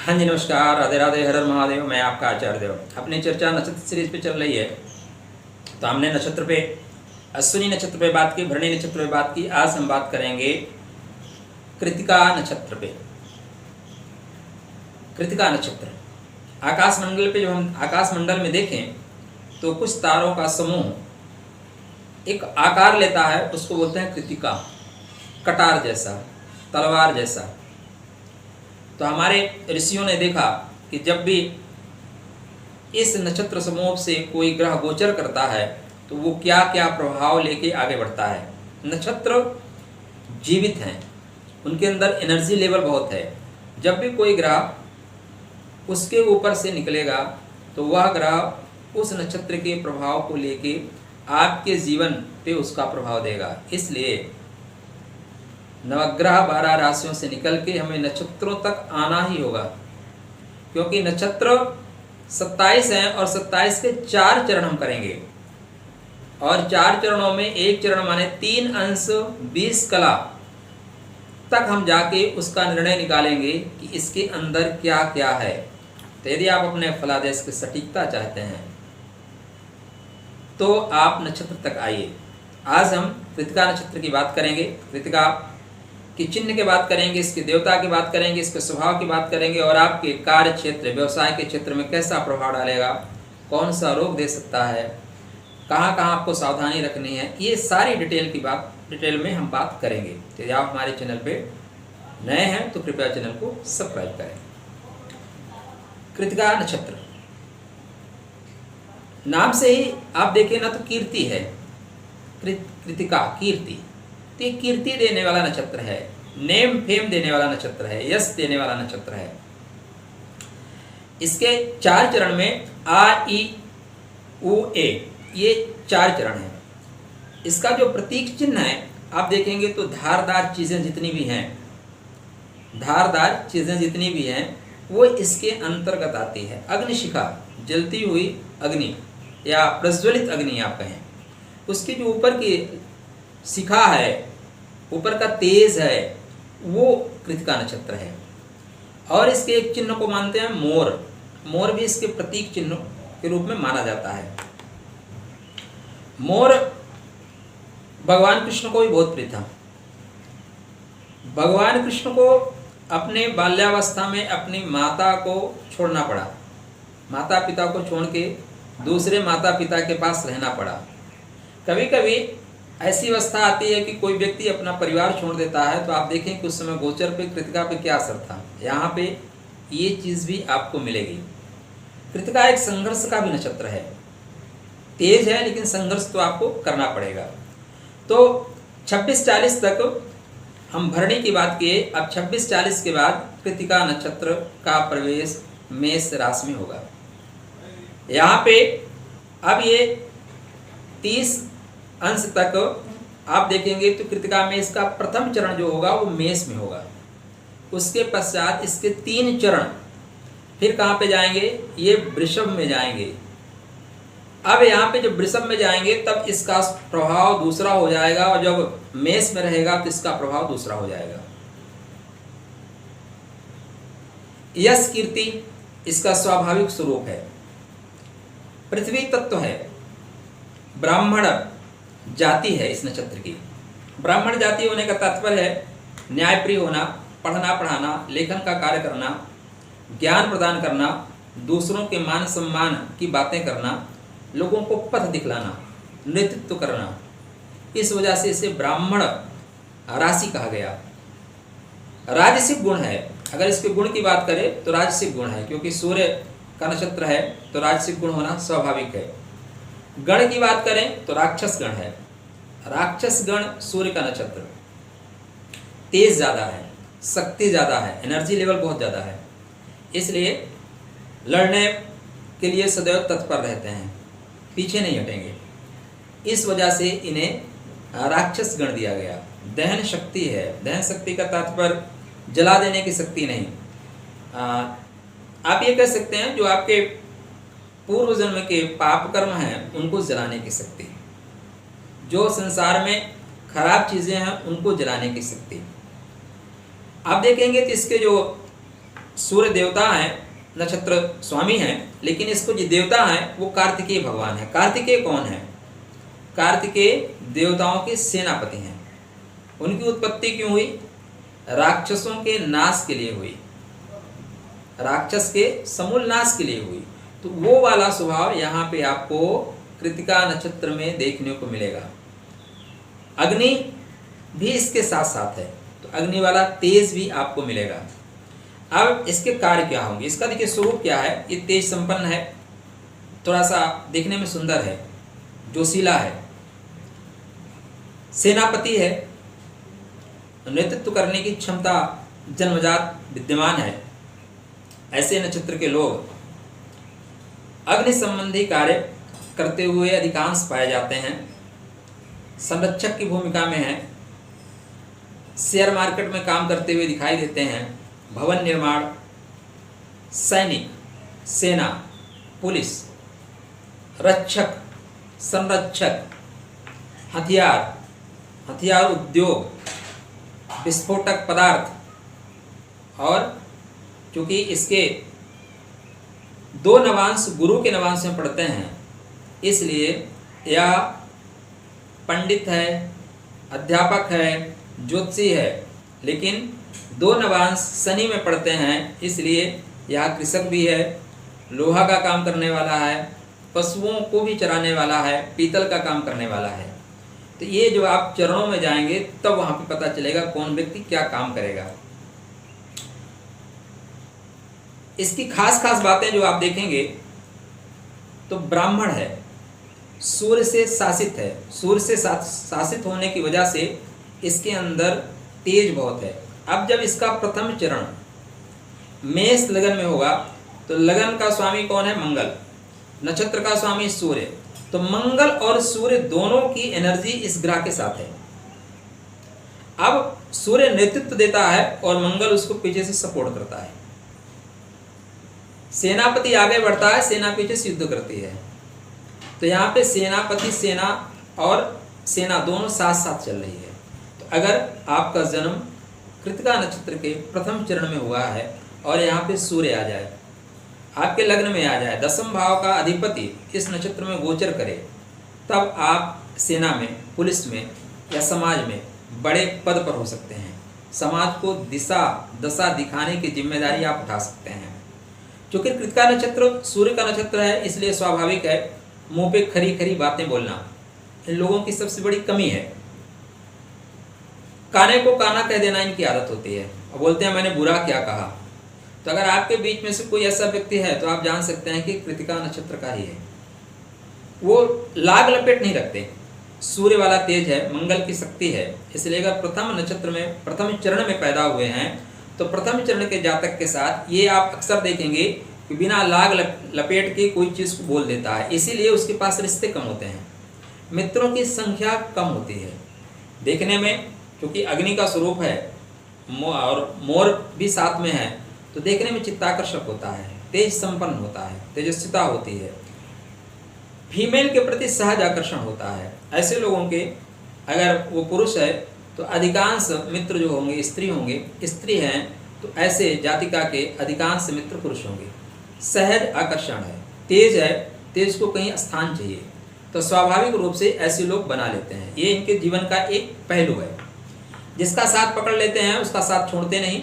हाँ जी, नमस्कार, राधे राधे, हर हर महादेव। मैं आपका आचार्य देव। अपनी चर्चा नक्षत्र सीरीज पे चल रही है। तो हमने नक्षत्र पे अश्विनी नक्षत्र पे बात की, भरणी नक्षत्र पे बात की। आज हम बात करेंगे कृतिका नक्षत्र पे। कृतिका नक्षत्र आकाश मंडल पे, जो हम आकाश मंडल में देखें तो कुछ तारों का समूह एक आकार लेता है, उसको बोलते हैं कृतिका। कटार जैसा, तलवार जैसा। तो हमारे ऋषियों ने देखा कि जब भी इस नक्षत्र समूह से कोई ग्रह गोचर करता है तो वो क्या क्या प्रभाव लेके आगे बढ़ता है। नक्षत्र जीवित हैं, उनके अंदर एनर्जी लेवल बहुत है। जब भी कोई ग्रह उसके ऊपर से निकलेगा तो वह ग्रह उस नक्षत्र के प्रभाव को लेके आपके जीवन पे उसका प्रभाव देगा। इसलिए नवग्रह 12 राशियों से निकल के हमें नक्षत्रों तक आना ही होगा, क्योंकि नक्षत्र 27 हैं और 27 के 4 चरण हम करेंगे। और 4 चरणों में एक चरण माने 3 अंश 20 कला तक हम जाके उसका निर्णय निकालेंगे कि इसके अंदर क्या क्या है। तो यदि आप अपने फलादेश की सटीकता चाहते हैं तो आप नक्षत्र तक आइए। आज हम कृतिका नक्षत्र की बात करेंगे, कृतिका की चिन्ह की बात करेंगे, इसके देवता की बात करेंगे, इसके स्वभाव की बात करेंगे और आपके कार्य क्षेत्र, व्यवसाय के क्षेत्र में कैसा प्रभाव डालेगा, कौन सा रोग दे सकता है, कहाँ कहाँ आपको सावधानी रखनी है, ये सारी डिटेल में हम बात करेंगे। तो यदि आप हमारे चैनल पे नए हैं तो कृपया चैनल को सब्सक्राइब करें। कृतिका नक्षत्र नाम से ही आप देखें ना तो कीर्ति है। कृतिका कीर्ति, तो ये कीर्ति देने वाला नक्षत्र है, नेम फेम देने वाला नक्षत्र है, यश देने वाला नक्षत्र है। इसके 4 चरण में आ ई उ ए, ये 4 चरण हैं। इसका जो प्रतीक चिन्ह है आप देखेंगे तो धारदार चीजें जितनी भी हैं, धारदार चीजें जितनी भी हैं वो इसके अंतर्गत आती है। अग्निशिखा, जलती हुई अग्नि या प्रज्वलित अग्नि आप कहें, उसकी जो ऊपर की शिखा है, ऊपर का तेज है, वो कृतिका नक्षत्र है। और इसके एक चिन्ह को मानते हैं मोर। मोर भी इसके प्रतीक चिन्ह के रूप में माना जाता है। मोर भगवान कृष्ण को भी बहुत प्रिय था। भगवान कृष्ण को अपने बाल्यावस्था में अपनी माता को छोड़ना पड़ा, माता पिता को छोड़ के दूसरे माता पिता के पास रहना पड़ा। कभी कभी ऐसी अवस्था आती है कि कोई व्यक्ति अपना परिवार छोड़ देता है, तो आप देखें कि उस समय गोचर पे कृतिका पे क्या असर था। यहाँ पे ये चीज़ भी आपको मिलेगी। कृतिका एक संघर्ष का भी नक्षत्र है, तेज है लेकिन संघर्ष तो आपको करना पड़ेगा। तो 26-40 तक हम भरणी की बात किए, अब 26-40 के बाद कृतिका नक्षत्र का प्रवेश मेष राशि में होगा। यहाँ पे अब ये 30 अंश तक आप देखेंगे तो कृतिका में इसका प्रथम चरण जो होगा वो मेष में होगा। उसके पश्चात इसके 3 चरण फिर कहाँ पे जाएंगे, ये वृषभ में जाएंगे। अब यहाँ पे जब वृषभ में जाएंगे तब इसका प्रभाव दूसरा हो जाएगा, और जब मेष में रहेगा तो इसका प्रभाव दूसरा हो जाएगा। यश कीर्ति इसका स्वाभाविक स्वरूप है, पृथ्वी तत्व है, ब्राह्मण जाति है इस नक्षत्र की। ब्राह्मण जाति होने का तात्पर्य है न्यायप्रिय होना, पढ़ना पढ़ाना, लेखन का कार्य करना, ज्ञान प्रदान करना, दूसरों के मान सम्मान की बातें करना, लोगों को पथ दिखलाना, नेतृत्व करना। इस वजह से इसे ब्राह्मण राशि कहा गया। राजसिक गुण है, अगर इसके गुण की बात करें तो राजसिक गुण है, क्योंकि सूर्य का नक्षत्र है तो राजसिक गुण होना स्वाभाविक है। गण की बात करें तो राक्षस गण है। राक्षस गण सूर्य का नक्षत्र, तेज ज़्यादा है, शक्ति ज़्यादा है, एनर्जी लेवल बहुत ज़्यादा है, इसलिए लड़ने के लिए सदैव तत्पर रहते हैं, पीछे नहीं हटेंगे। इस वजह से इन्हें राक्षस गण दिया गया। दहन शक्ति है, दहन शक्ति का तात्पर्य जला देने की शक्ति नहीं। आप ये कह सकते हैं जो आपके पूर्व जन्म के पाप कर्म हैं उनको जलाने की शक्ति, जो संसार में खराब चीज़ें हैं उनको जलाने की शक्ति। आप देखेंगे तो इसके जो सूर्य देवता हैं, नक्षत्र स्वामी हैं, लेकिन इसको जो देवता हैं वो कार्तिकेय भगवान है। कार्तिकेय कौन है? कार्तिकेय देवताओं के सेनापति हैं। उनकी उत्पत्ति क्यों हुई? राक्षसों के नाश के लिए हुई, राक्षस के समूल नाश के लिए हुई। तो वो वाला स्वभाव यहाँ पे आपको कृतिका नक्षत्र में देखने को मिलेगा। अग्नि भी इसके साथ साथ है, तो अग्नि वाला तेज भी आपको मिलेगा। अब इसके कार्य क्या होंगे? इसका देखिए स्वरूप क्या है। ये तेज संपन्न है, थोड़ा सा देखने में सुंदर है, जोशीला है, सेनापति है, नेतृत्व करने की क्षमता जन्मजात विद्यमान है। ऐसे नक्षत्र के लोग अग्नि संबंधी कार्य करते हुए अधिकांश पाए जाते हैं। संरक्षक की भूमिका में हैं, शेयर मार्केट में काम करते हुए दिखाई देते हैं, भवन निर्माण, सैनिक, सेना, पुलिस, रक्षक, संरक्षक, हथियार उद्योग, विस्फोटक पदार्थ। और चूंकि इसके 2 नवांश गुरु के नवांश में पढ़ते हैं, इसलिए यह पंडित है, अध्यापक है, ज्योतिषी है, लेकिन 2 नवांश शनि में पढ़ते हैं, इसलिए यह कृषक भी है, लोहा का काम करने वाला है, पशुओं को भी चराने वाला है, पीतल का काम करने वाला है। तो ये जो आप चरणों में जाएंगे तब वहाँ पे पता चलेगा कौन व्यक्ति क्या काम करेगा। इसकी खास खास बातें जो आप देखेंगे तो ब्राह्मण है, सूर्य से शासित है। सूर्य से शासित होने की वजह से इसके अंदर तेज बहुत है। अब जब इसका प्रथम चरण मेष लगन में होगा तो लगन का स्वामी कौन है? मंगल। नक्षत्र का स्वामी सूर्य। तो मंगल और सूर्य दोनों की एनर्जी इस ग्रह के साथ है। अब सूर्य नेतृत्व देता है और मंगल उसको पीछे से सपोर्ट करता है। सेनापति आगे बढ़ता है, सेना पीछे से युद्ध करती है। तो यहाँ पे सेनापति, सेना और सेना दोनों साथ साथ चल रही है। तो अगर आपका जन्म कृतिका नक्षत्र के प्रथम चरण में हुआ है और यहाँ पे सूर्य आ जाए, आपके लग्न में आ जाए, 10वें भाव का अधिपति इस नक्षत्र में गोचर करे, तब आप सेना में, पुलिस में या समाज में बड़े पद पर हो सकते हैं। समाज को दशा दिखाने की जिम्मेदारी आप उठा सकते हैं। क्योंकि कृतिका नक्षत्र सूर्य का नक्षत्र है, इसलिए स्वाभाविक है मुंह पे खरी खरी बातें बोलना इन लोगों की सबसे बड़ी कमी है। काने को काना कह देना इनकी आदत होती है और बोलते हैं मैंने बुरा क्या कहा। तो अगर आपके बीच में से कोई ऐसा व्यक्ति है तो आप जान सकते हैं कि कृतिका नक्षत्र का ही है। वो लाग लपेट नहीं रखते, सूर्य वाला तेज है, मंगल की शक्ति है, इसलिए अगर प्रथम नक्षत्र में प्रथम चरण में पैदा हुए हैं तो प्रथम चरण के जातक के साथ ये आप अक्सर देखेंगे कि बिना लाग लपेट के कोई चीज़ को बोल देता है, इसीलिए उसके पास रिश्ते कम होते हैं, मित्रों की संख्या कम होती है। देखने में क्योंकि अग्नि का स्वरूप है और मोर भी साथ में है, तो देखने में चित्ताकर्षक होता है, तेज संपन्न होता है, तेजस्विता होती है, फीमेल के प्रति सहज आकर्षण होता है। ऐसे लोगों के अगर वो पुरुष है तो अधिकांश मित्र जो होंगे स्त्री होंगे, स्त्री हैं तो ऐसे जातिका के अधिकांश मित्र पुरुष होंगे। सहज आकर्षण है, तेज है, तेज को कहीं स्थान चाहिए, तो स्वाभाविक रूप से ऐसे लोग बना लेते हैं। ये इनके जीवन का एक पहलू है। जिसका साथ पकड़ लेते हैं उसका साथ छोड़ते नहीं।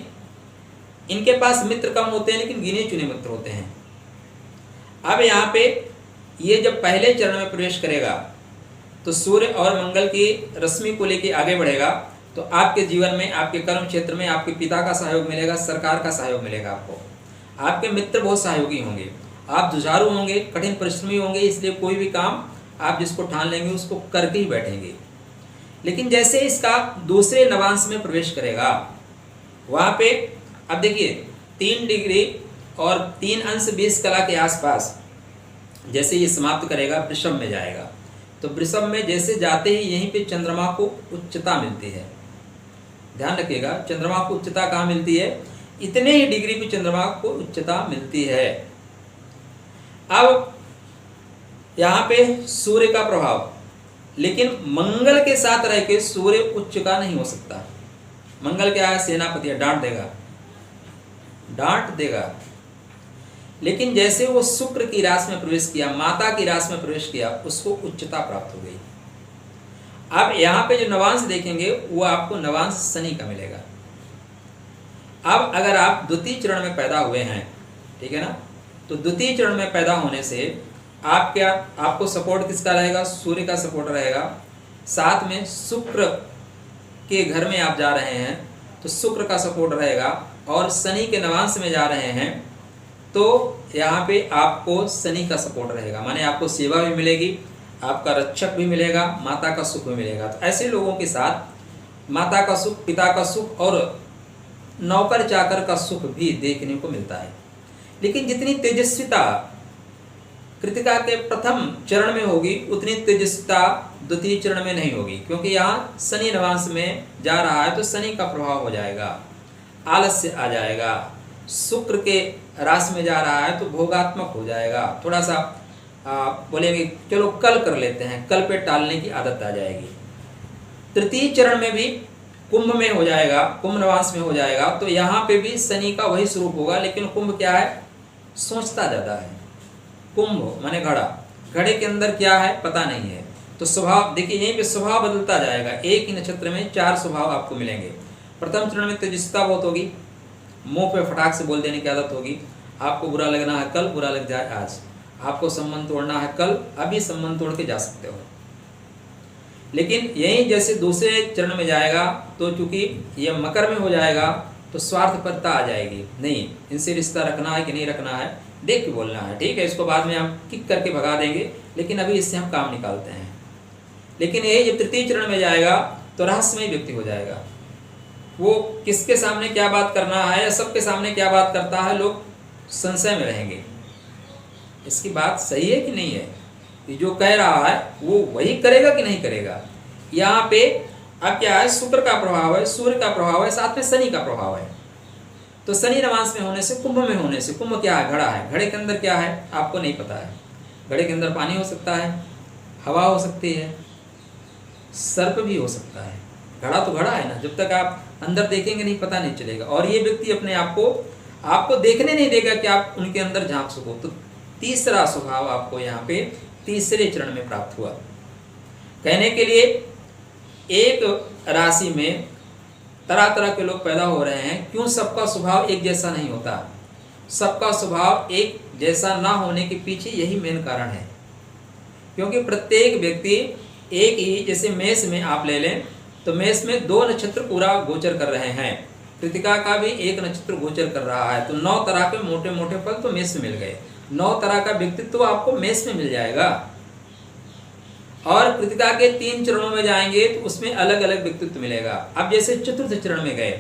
इनके पास मित्र कम होते हैं लेकिन गिने चुने मित्र होते हैं। अब यहाँ पे ये जब पहले चरण में प्रवेश करेगा तो सूर्य और मंगल की रश्मि को लेकर आगे बढ़ेगा, तो आपके जीवन में, आपके कर्म क्षेत्र में आपके पिता का सहयोग मिलेगा, सरकार का सहयोग मिलेगा आपको। आपके मित्र बहुत सहयोगी होंगे, आप जुझारू होंगे, कठिन परिश्रमी होंगे, इसलिए कोई भी काम आप जिसको ठान लेंगे उसको करके ही बैठेंगे। लेकिन जैसे इसका दूसरे नवांश में प्रवेश करेगा वहाँ पे अब देखिए 3 डिग्री और 3 अंश 20 कला के आसपास जैसे ये समाप्त करेगा वृषभ में जाएगा। तो वृषभ में जैसे जाते ही यहीं पे चंद्रमा को उच्चता मिलती है। ध्यान रखिएगा, चंद्रमा को उच्चता कहाँ मिलती है? इतने ही डिग्री पे चंद्रमा को उच्चता मिलती है। अब यहाँ पे सूर्य का प्रभाव, लेकिन मंगल के साथ रह के सूर्य उच्च का नहीं हो सकता। मंगल क्या है? सेनापति है, डांट देगा। डांट देगा। लेकिन जैसे वो शुक्र की राशि में प्रवेश किया, माता की राशि में प्रवेश किया, उसको उच्चता प्राप्त हो गई। अब यहाँ पे जो नवांश देखेंगे वो आपको नवांश शनि का मिलेगा। अब अगर आप द्वितीय चरण में पैदा हुए हैं, ठीक है ना, तो द्वितीय चरण में पैदा होने से आपको सपोर्ट किसका रहेगा? सूर्य का सपोर्ट रहेगा। साथ में शुक्र के घर में आप जा रहे हैं तो शुक्र का सपोर्ट रहेगा, और शनि के नवांश में जा रहे हैं तो यहाँ पे आपको शनि का सपोर्ट रहेगा। माने आपको सेवा भी मिलेगी, आपका रक्षक भी मिलेगा, माता का सुख भी मिलेगा। तो ऐसे लोगों के साथ माता का सुख, पिता का सुख और नौकर चाकर का सुख भी देखने को मिलता है। लेकिन जितनी तेजस्विता कृतिका के प्रथम चरण में होगी उतनी तेजस्विता द्वितीय चरण में नहीं होगी, क्योंकि यहाँ शनि नवांश में जा रहा है तो शनि का प्रभाव हो जाएगा, आलस्य आ जाएगा। शुक्र के राशि में जा रहा है तो भोगात्मक हो जाएगा, थोड़ा सा बोलेंगे चलो कल कर लेते हैं, कल पे टालने की आदत आ जाएगी। तृतीय चरण में भी कुंभ में हो जाएगा, कुंभ नवांश में हो जाएगा, तो यहाँ पे भी शनि का वही स्वरूप होगा। लेकिन कुंभ क्या है? सोचता ज़्यादा है। कुंभ माने घड़ा, घड़े के अंदर क्या है पता नहीं है। तो स्वभाव देखिए, यहीं पे स्वभाव बदलता जाएगा। एक ही नक्षत्र में 4 स्वभाव आपको मिलेंगे। प्रथम चरण में तेजस्विता बहुत होगी, मुंह पे फटाक से बोल देने की आदत होगी। आपको बुरा लगना है कल, बुरा लग जाए आज। आपको संबंध तोड़ना है कल, अभी संबंध तोड़ के जा सकते हो। लेकिन यही जैसे दूसरे चरण में जाएगा तो चूंकि ये मकर में हो जाएगा तो स्वार्थपरता आ जाएगी। नहीं, इनसे रिश्ता रखना है कि नहीं रखना है, देख के बोलना है, ठीक है, इसको बाद में हम किक करके भगा देंगे, लेकिन अभी इससे हम काम निकालते हैं। लेकिन ये जब तृतीय चरण में जाएगा तो रहस्यमय व्यक्ति हो जाएगा। वो किसके सामने क्या बात करना है या सबके सामने क्या बात करता है, लोग संशय में रहेंगे, इसकी बात सही है कि नहीं है, ये जो कह रहा है वो वही करेगा कि नहीं करेगा। यहाँ पे अब क्या है? शुक्र का प्रभाव है, सूर्य का प्रभाव है, साथ में शनि का प्रभाव है। तो शनि नवांश में होने से, कुंभ में होने से, कुंभ क्या है? घड़ा है। घड़े के अंदर क्या है आपको नहीं पता है। घड़े के अंदर पानी हो सकता है, हवा हो सकती है, सर्प भी हो सकता है। घड़ा तो घड़ा है ना, जब तक आप अंदर देखेंगे नहीं पता नहीं चलेगा। और ये व्यक्ति अपने आप को आपको देखने नहीं देगा कि आप उनके अंदर झांक सको। तो तीसरा स्वभाव आपको यहाँ पे तीसरे चरण में प्राप्त हुआ। कहने के लिए एक राशि में तरह तरह के लोग पैदा हो रहे हैं। क्यों सबका स्वभाव एक जैसा नहीं होता? सबका स्वभाव एक जैसा ना होने के पीछे यही मेन कारण है, क्योंकि प्रत्येक व्यक्ति एक ही, जैसे मेष में आप ले लें तो मेष में 2 नक्षत्र पूरा गोचर कर रहे हैं, कृतिका का भी 1 नक्षत्र गोचर कर रहा है, तो 9 तरह के मोटे मोटे फल तो मेष में मिल गए। 9 तरह का व्यक्तित्व तो आपको मेष में मिल जाएगा। और कृतिका के 3 चरणों में जाएंगे तो उसमें अलग अलग व्यक्तित्व मिलेगा। अब जैसे चतुर्थ चरण में गए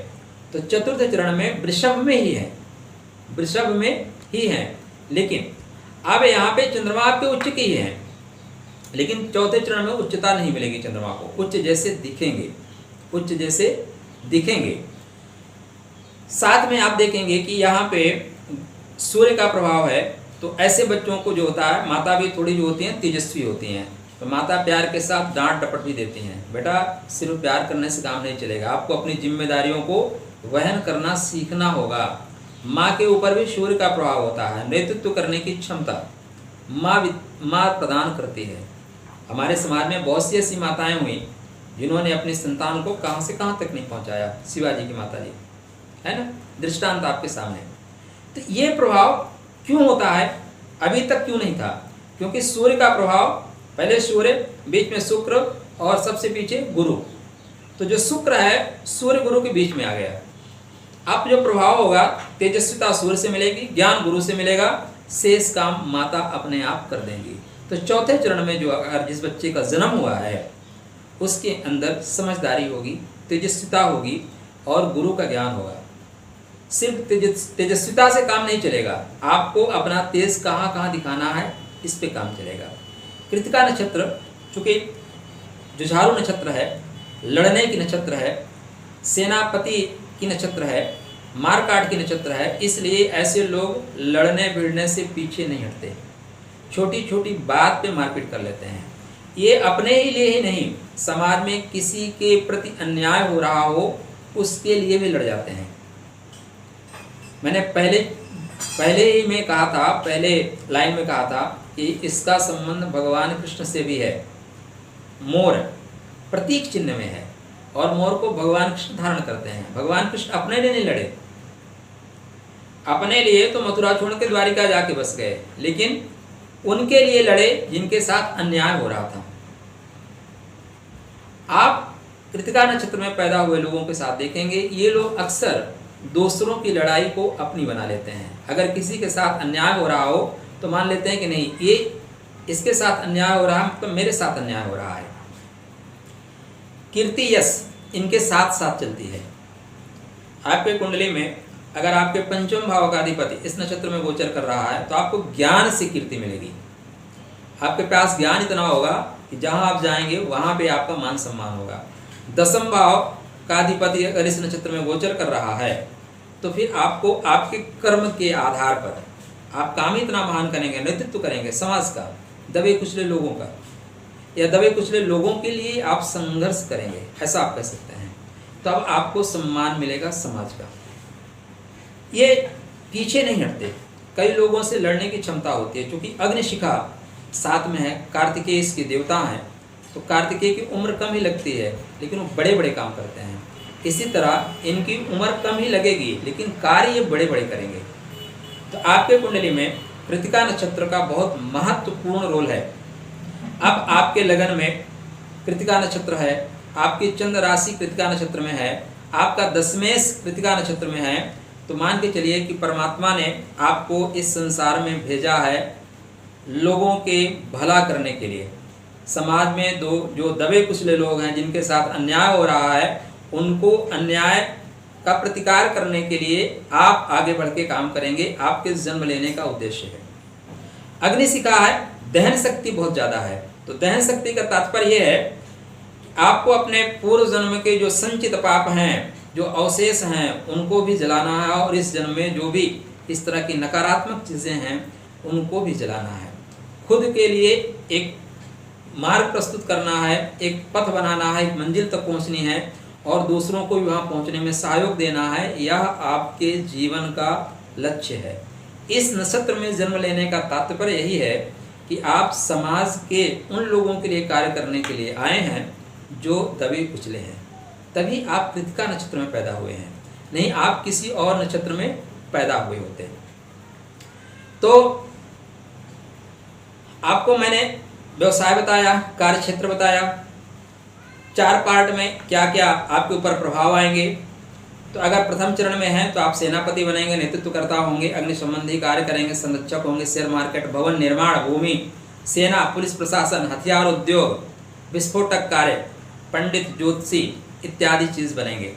तो चतुर्थ चरण में वृषभ में ही है, वृषभ में ही है। लेकिन अब यहाँ पे चंद्रमा आपके उच्च की ही है, लेकिन चौथे चरण में उच्चता नहीं मिलेगी चंद्रमा को। उच्च जैसे दिखेंगे, उच्च जैसे दिखेंगे। साथ में आप देखेंगे कि यहाँ पे सूर्य का प्रभाव है, तो ऐसे बच्चों को जो होता है, माता भी थोड़ी जो होती हैं तेजस्वी होती हैं, तो माता प्यार के साथ डांट डपट भी देती हैं। बेटा सिर्फ प्यार करने से काम नहीं चलेगा, आपको अपनी जिम्मेदारियों को वहन करना सीखना होगा। माँ के ऊपर भी सूर्य का प्रभाव होता है, नेतृत्व करने की क्षमता माँ प्रदान करती है। हमारे समाज में बहुत सी ऐसी माताएं हुई जिन्होंने अपनी संतान को कहाँ से कहाँ तक नहीं पहुँचाया। शिवाजी की माता जी है ना, दृष्टांत आपके सामने। तो ये प्रभाव क्यों होता है, अभी तक क्यों नहीं था? क्योंकि सूर्य का प्रभाव, पहले सूर्य, बीच में शुक्र और सबसे पीछे गुरु। तो जो शुक्र है सूर्य गुरु के बीच में आ गया। अब जो प्रभाव होगा तेजस्विता सूर्य से मिलेगी, ज्ञान गुरु से मिलेगा, शेष काम माता अपने आप कर देंगी। तो चौथे चरण में जो अगर जिस बच्चे का जन्म हुआ है उसके अंदर समझदारी होगी, तेजस्विता होगी और गुरु का ज्ञान होगा। सिर्फ तेजस्विता से काम नहीं चलेगा, आपको अपना तेज कहाँ कहाँ दिखाना है इस पे काम चलेगा। कृतिका नक्षत्र चूँकि जुझारू नक्षत्र है, लड़ने की नक्षत्र है, सेनापति की नक्षत्र है, मारकाट की नक्षत्र है, इसलिए ऐसे लोग लड़ने भिड़ने से पीछे नहीं हटते। छोटी छोटी बात पे मारपीट कर लेते हैं। ये अपने ही लिए ही नहीं, समाज में किसी के प्रति अन्याय हो रहा हो उसके लिए भी लड़ जाते हैं। मैंने पहले ही में कहा था, पहले लाइन में कहा था कि इसका संबंध भगवान कृष्ण से भी है। मोर प्रतीक चिन्ह में है और मोर को भगवान कृष्ण धारण करते हैं। भगवान कृष्ण अपने लिए नहीं लड़े, अपने लिए तो मथुरा छोड़ के द्वारिका जाके बस गए, लेकिन उनके लिए लड़े जिनके साथ अन्याय हो रहा था। आप कृतिका नक्षत्र में पैदा हुए लोगों के साथ देखेंगे, ये लोग अक्सर दूसरों की लड़ाई को अपनी बना लेते हैं। अगर किसी के साथ अन्याय हो रहा हो तो मान लेते हैं कि नहीं, ये इसके साथ अन्याय हो रहा है, मतलब मेरे साथ अन्याय हो रहा है। कीर्ति यश इनके साथ साथ चलती है। आपके कुंडली में अगर आपके पंचम भाव का अधिपति इस नक्षत्र में गोचर कर रहा है तो आपको ज्ञान से कीर्ति मिलेगी। आपके पास ज्ञान इतना होगा कि जहां आप जाएंगे वहां पे आपका मान सम्मान होगा। दसम भाव का अधिपति अगर इस नक्षत्र में गोचर कर रहा है तो फिर आपको आपके कर्म के आधार पर आप काम इतना महान करेंगे, नेतृत्व करेंगे समाज का, दबे कुचले लोगों का, या दबे कुचले लोगों के लिए आप संघर्ष करेंगे, ऐसा आप कह सकते हैं। तो अब आपको सम्मान मिलेगा समाज का। ये पीछे नहीं हटते, कई लोगों से लड़ने की क्षमता होती है। क्योंकि अग्निशिखा साथ में है, कार्तिकेय इसके देवता हैं, तो कार्तिकेय की उम्र कम ही लगती है लेकिन वो बड़े बड़े काम करते हैं। इसी तरह इनकी उम्र कम ही लगेगी लेकिन कार्य ये बड़े बड़े करेंगे। तो आपके कुंडली में कृतिका नक्षत्र का बहुत महत्वपूर्ण रोल है। अब आपके लगन में कृतिका नक्षत्र है, आपकी चंद्र राशि कृतिका नक्षत्र में है, आपका दशमेश कृतिका नक्षत्र में है, तो मान के चलिए कि परमात्मा ने आपको इस संसार में भेजा है लोगों के भला करने के लिए। समाज में जो दबे कुचले लोग हैं, जिनके साथ अन्याय हो रहा है, उनको अन्याय का प्रतिकार करने के लिए आप आगे बढ़ के काम करेंगे। आपके जन्म लेने का उद्देश्य है। अग्निशिखा है, दहन शक्ति बहुत ज़्यादा है। तो दहन शक्ति का तात्पर्य यह है कि आपको अपने पूर्व जन्म के जो संचित पाप हैं, जो अवशेष हैं, उनको भी जलाना है और इस जन्म में जो भी इस तरह की नकारात्मक चीज़ें हैं उनको भी जलाना है। खुद के लिए एक मार्ग प्रस्तुत करना है, एक पथ बनाना है, एक मंजिल तक पहुंचनी है और दूसरों को भी वहां पहुंचने में सहयोग देना है। यह आपके जीवन का लक्ष्य है। इस नक्षत्र में जन्म लेने का तात्पर्य यही है कि आप समाज के उन लोगों के लिए कार्य करने के लिए आए हैं जो दबे कुचले हैं। तभी आप कृतिका नक्षत्र में पैदा हुए हैं, नहीं आप किसी और नक्षत्र में पैदा हुए होते। तो आपको मैंने व्यवसाय बताया, कार्य क्षेत्र बताया, 4 पार्ट में क्या क्या आपके ऊपर प्रभाव आएंगे। तो अगर प्रथम चरण में हैं तो आप सेनापति बनेंगे, नेतृत्वकर्ता होंगे, अग्नि संबंधी कार्य करेंगे, संरक्षक होंगे, शेयर मार्केट, भवन निर्माण, भूमि, सेना, पुलिस प्रशासन, हथियार उद्योग, विस्फोटक कार्य, पंडित, ज्योतिषी इत्यादि चीज़ बनेंगे।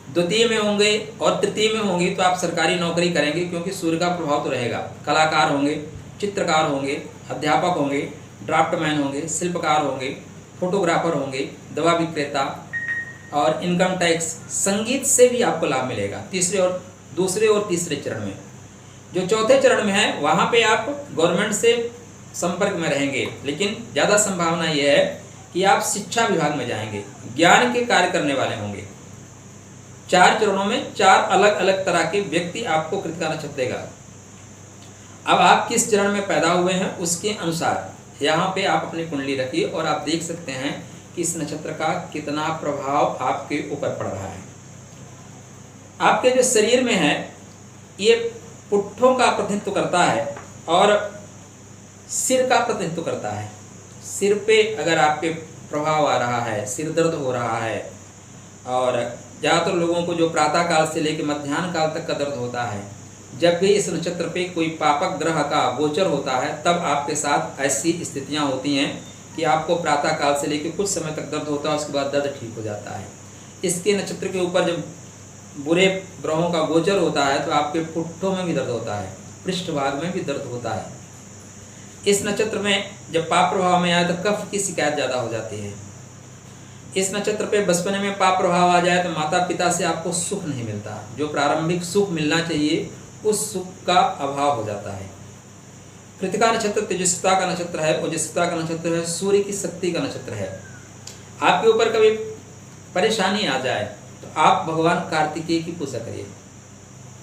द्वितीय में होंगे और तृतीय में होंगी तो आप सरकारी नौकरी करेंगे, क्योंकि सूर्य का प्रभाव तो रहेगा। कलाकार होंगे, चित्रकार होंगे, अध्यापक होंगे, ड्राफ्टमैन होंगे, शिल्पकार होंगे, फोटोग्राफर होंगे, दवा विक्रेता और इनकम टैक्स, संगीत से भी आपको लाभ मिलेगा दूसरे और तीसरे चरण में। जो चौथे चरण में है वहाँ पे आप गवर्नमेंट से संपर्क में रहेंगे, लेकिन ज़्यादा संभावना यह है कि आप शिक्षा विभाग में जाएंगे, ज्ञान के कार्य करने वाले होंगे। 4 चरणों में 4 अलग अलग तरह के व्यक्ति आपको कृतिका नक्षत्र देगा। अब आप किस चरण में पैदा हुए हैं उसके अनुसार यहाँ पे आप अपनी कुंडली रखिए और आप देख सकते हैं कि इस नक्षत्र का कितना प्रभाव आपके ऊपर पड़ रहा है। आपके जो शरीर में है ये पुट्ठों का प्रतिनिधित्व करता है और सिर का प्रतिनिधित्व करता है। सिर पे अगर आपके प्रभाव आ रहा है, सिर दर्द हो रहा है, और ज़्यादातर लोगों को जो प्रातः काल से लेकर मध्याह्न काल तक का दर्द होता है, जब भी इस नक्षत्र पे कोई पापक ग्रह का गोचर होता है तब आपके साथ ऐसी स्थितियां होती हैं कि आपको प्रातः काल से लेकर कुछ समय तक दर्द होता है, उसके बाद दर्द ठीक हो जाता है। इसके नक्षत्र के ऊपर जब बुरे ग्रहों का गोचर होता है तो आपके पुट्ठों में भी दर्द होता है, पृष्ठभाग में भी दर्द होता है। इस नक्षत्र में जब पाप प्रभाव में आए तो कफ की शिकायत ज़्यादा हो जाती है। इस नक्षत्र पे बचपन में पाप प्रभाव आ जाए तो माता पिता से आपको सुख नहीं मिलता, जो प्रारंभिक सुख मिलना चाहिए उस सुख का अभाव हो जाता है। कृतिका नक्षत्र तेजस्विता का नक्षत्र है, ओजस्विता का नक्षत्र है, सूर्य की शक्ति का नक्षत्र है। आपके ऊपर कभी परेशानी आ जाए तो आप भगवान कार्तिकेय की पूजा करिए।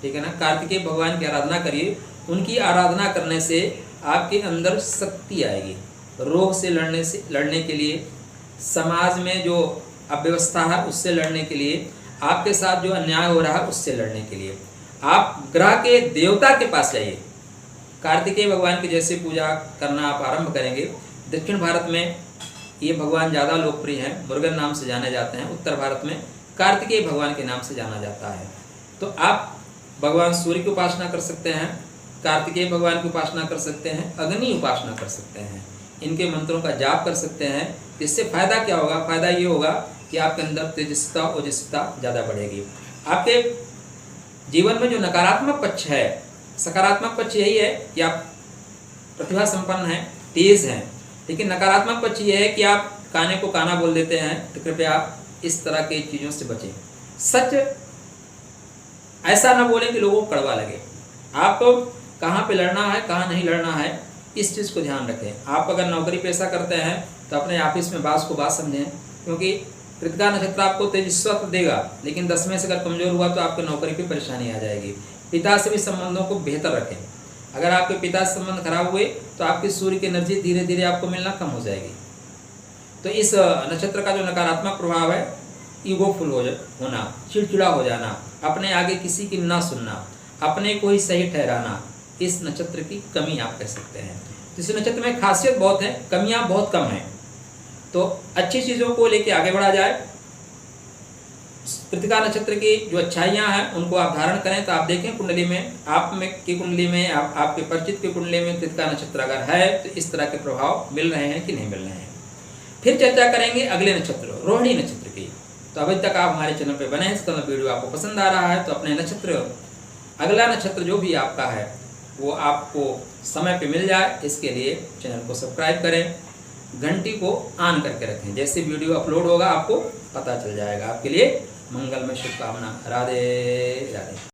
ठीक है ना। कार्तिकेय भगवान की आराधना करिए, उनकी आराधना करने से आपके अंदर शक्ति आएगी, रोग से लड़ने के लिए, समाज में जो अव्यवस्था है उससे लड़ने के लिए, आपके साथ जो अन्याय हो रहा है उससे लड़ने के लिए आप ग्रह के देवता के पास जाइए। कार्तिकेय भगवान की जैसे पूजा करना आप आरंभ करेंगे, दक्षिण भारत में ये भगवान ज़्यादा लोकप्रिय हैं, मुरुगन नाम से जाने जाते हैं। उत्तर भारत में कार्तिकेय भगवान के नाम से जाना जाता है। तो आप भगवान सूर्य की उपासना कर सकते हैं, कार्तिकेय भगवान की उपासना कर सकते हैं, अग्नि उपासना कर सकते हैं, इनके मंत्रों का जाप कर सकते हैं। इससे फ़ायदा क्या होगा? फ़ायदा ये होगा कि आपके अंदर तेजस्विता ओजस्विता ज़्यादा बढ़ेगी। आपके जीवन में जो नकारात्मक पक्ष है, सकारात्मक पक्ष यही है कि आप प्रतिभा संपन्न हैं, तेज हैं, लेकिन नकारात्मक पक्ष ये है कि आप काने को काना बोल देते हैं। तो कृपया इस तरह की चीज़ों से बचें। सच ऐसा ना बोलें कि लोगों को कड़वा लगे। आपको कहाँ पे लड़ना है, कहाँ नहीं लड़ना है, इस चीज़ को ध्यान रखें। आप अगर नौकरी पेशा करते हैं तो अपने ऑफिस में बात को बात समझें, क्योंकि कृतिका नक्षत्र आपको तेजस्वत्व देगा, लेकिन 10वें से अगर कमज़ोर हुआ तो आपको नौकरी पे परेशानी आ जाएगी। पिता से भी संबंधों को बेहतर रखें। अगर आपके पिता से संबंध खराब हुए तो आपकी सूर्य की एनर्जी धीरे धीरे आपको मिलना कम हो जाएगी। तो इस नक्षत्र का जो नकारात्मक प्रभाव है, ईगोफुल होना, चिड़चिड़ा हो जाना, अपने आगे किसी की ना सुनना, अपने को ही सही ठहराना, इस नक्षत्र की कमी आप कह सकते हैं। इस नक्षत्र में खासियत बहुत है, कमियां बहुत कम हैं। तो अच्छी चीज़ों को लेके आगे बढ़ा जाए। कृतिका नक्षत्र की जो अच्छाइयाँ हैं उनको आप धारण करें। तो आप देखें कुंडली में, की कुंडली में, आपके परिचित की कुंडली में कृतिका नक्षत्र अगर है तो इस तरह के प्रभाव मिल रहे हैं कि नहीं मिल रहे हैं। फिर चर्चा करेंगे अगले नक्षत्र, रोहिणी नक्षत्र की। तो अभी तक आप हमारे चैनल पर बने हैं, तो वीडियो आपको पसंद आ रहा है तो अपने नक्षत्र, अगला नक्षत्र जो भी आपका है वो आपको समय पे मिल जाए, इसके लिए चैनल को सब्सक्राइब करें, घंटी को ऑन करके रखें। जैसे वीडियो अपलोड होगा आपको पता चल जाएगा। आपके लिए मंगलमय शुभकामना। राधे राधे।